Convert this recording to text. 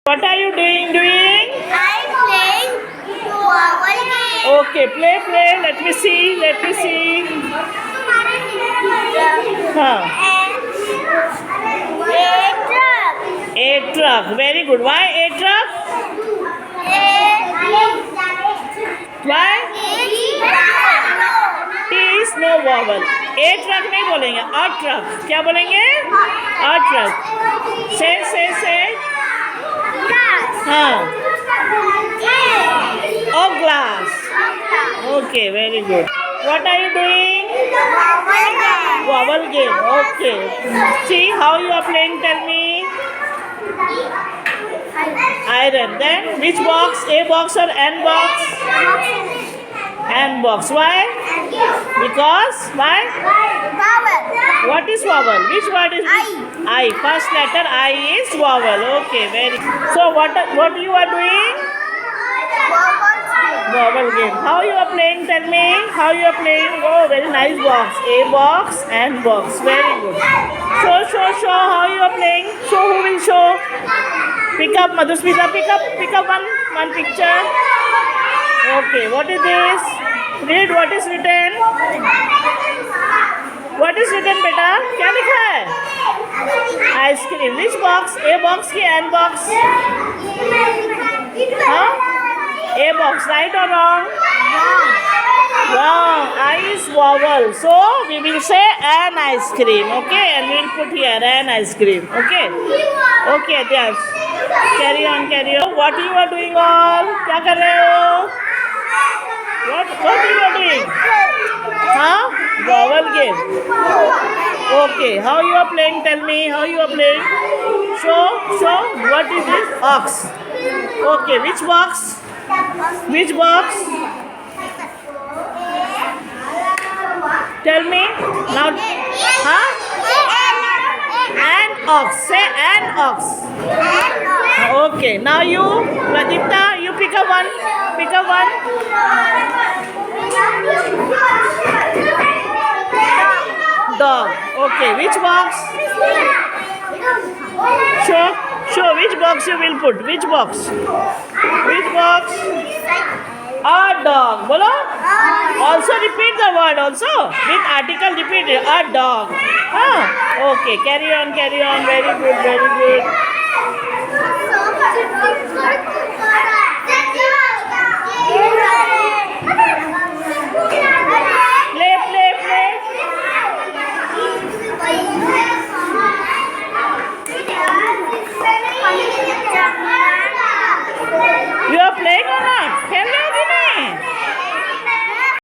What are you doing? I'm playing vowel game. Okay, play. Let me see. Huh. A truck. Very good. Why a truck? Why? T is no vowel. A truck नहीं बोलेंगे. A truck. क्या बोलेंगे? A truck. Say. हाँ. A glass. Okay, very good. What are you doing? Vowel game. Okay. See how you are playing. Tell me. Iron. Then which box? A box or N box? N box. Why? Because why? What is vowel? Which word is this? I. First letter I is vowel. Okay, very good. So what you are doing? Vowel game. How you are playing? Tell me. How you are playing? Oh, very nice box. A box, N box. Very good. Show. How you are playing? Show. Who will show? Pick up, Madhusmita. Pick up one picture. Okay. What is this? Read what is written. What is written, beta? क्या लिखा है? Ice cream. Which box? A box की N box? हाँ? A box. Right or wrong? Wrong. I is vowel. So we will say an ice cream. Okay, and we will put here an ice cream. Okay, yes. Carry on. What you are doing all? क्या कर रहे हो? What you are doing? हाँ? Vowel game. Okay, how you are playing? Tell me how you are playing. Show. What is this? Ox. Okay, which box? Tell me now. Huh? An ox. Say an ox. Okay. Now you, Pradipta, you pick up one. Dog. Okay. Which box? Show. Which box you will put? Which box? A dog. Bolo. Also repeat the word also. With article repeat it. A dog. Okay. Carry on. Very good.